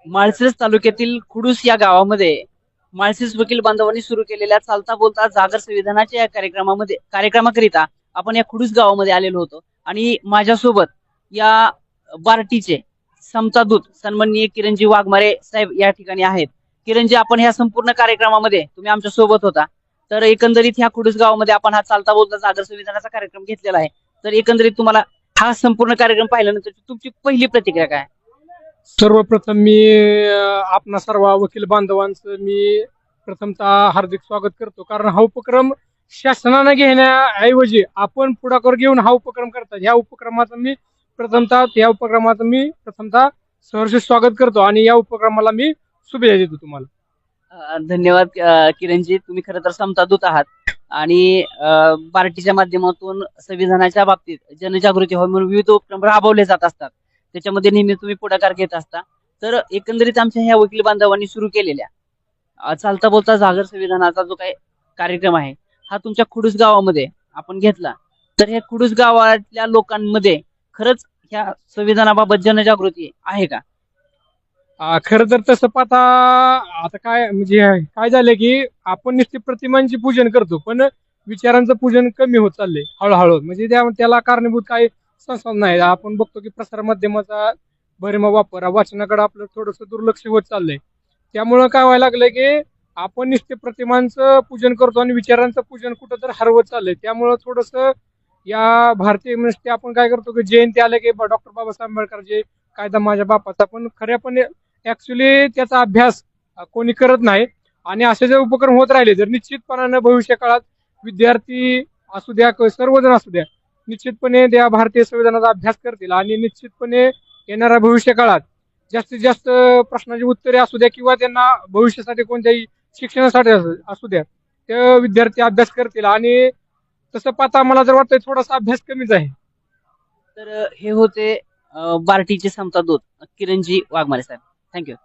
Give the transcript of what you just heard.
माळशिरस तालुक्यातील कुडूस या गावामध्ये माळशिरस वकील बांधवांनी सुरू केलेल्या चालता बोलता जागर संविधानाच्या या कार्यक्रमाकरिता आपण या कुडूस गावामध्ये आलेलो होतो आणि माझ्यासोबत या बार्टीचे समता दूत सन्माननीय किरणजी वाघमारे साहेब या ठिकाणी आहेत. किरणजी, आपण ह्या संपूर्ण कार्यक्रमामध्ये तुम्ही आमच्या सोबत होता. तर एकंदरीत ह्या कुडूस गावामध्ये आपण हा चालता बोलता जागर संविधानाचा कार्यक्रम घेतलेला आहे. तर एकंदरीत तुम्हाला हा संपूर्ण कार्यक्रम पाहिल्यानंतर तुमची पहिली प्रतिक्रिया काय? सर्वप्रथम मी आपणा सर्व वकील बांधवांचं मी प्रथमतः हार्दिक स्वागत करतो. कारण हा उपक्रम शासनानं घेण्याऐवजी आपण पुढाकार घेऊन हा उपक्रम करतात. या उपक्रमाचं मी प्रथमतः सहर्ष स्वागत करतो आणि या उपक्रमाला मी शुभेच्छा देतो तुम्हाला. धन्यवाद किरणजी, तुम्ही खरं तर समता दूत आहात आणि बार्टीच्या माध्यमातून संविधानाच्या बाबतीत जनजागृती व्हावी म्हणून विविध उपक्रम राबवले जात असतात. त्याच्यामध्ये नेहमी तुम्ही पुढाकार घेत असता. तर एकंदरीत आमच्या ह्या वकील बांधवांनी सुरू केलेल्या चालता बोलता जागर संविधानाचा जो काही कार्यक्रम आहे हा तुमच्या कुडूस गावामध्ये आपण घेतला. तर ह्या कुडूस गावातल्या लोकांमध्ये खरंच ह्या संविधानाबाबत जनजागृती आहे का? खरं तर तसं पाहता आता काय म्हणजे काय झालंय की आपण नुसती प्रतिमांची पूजन करतो पण विचारांचं पूजन कमी होत चाललंय हळूहळू. म्हणजे त्याला कारणीभूत काही संस्था नाही. आपण बघतो की प्रसार माध्यमाचा भरीमा वापर वाचनाकडे आपलं थोडंसं दुर्लक्ष होत चाललंय. त्यामुळं काय व्हायला लागलंय की आपण नुसते प्रतिमांचं पूजन करतो आणि विचारांचं पूजन कुठं तर हरवत चाललंय. त्यामुळं थोडंसं या भारतीय नुसते आपण काय करतो की जयंती आले की डॉक्टर बाबासाहेब आंबेडकर जे कायदा माझ्या बापाचा, पण खऱ्यापणे ऍक्च्युली त्याचा अभ्यास कोणी करत नाही. आणि असे जर उपक्रम होत राहिले तर निश्चितपणानं भविष्य काळात विद्यार्थी असू द्या सर्वजण असू द्या निश्चितपणे त्या भारतीय संविधानाचा अभ्यास करतील आणि निश्चितपणे येणाऱ्या भविष्य काळात जास्तीत जास्त प्रश्नांची उत्तरे असू द्या किंवा त्यांना भविष्यासाठी कोणत्याही शिक्षणासाठी असू द्या ते विद्यार्थी अभ्यास करतील. आणि तसं पाहता मला जर वाटतंय थोडासा अभ्यास कमीच आहे. तर हे होते बार्टीचे समता दूत किरणजी वाघमारे साहेब. थँक्यू.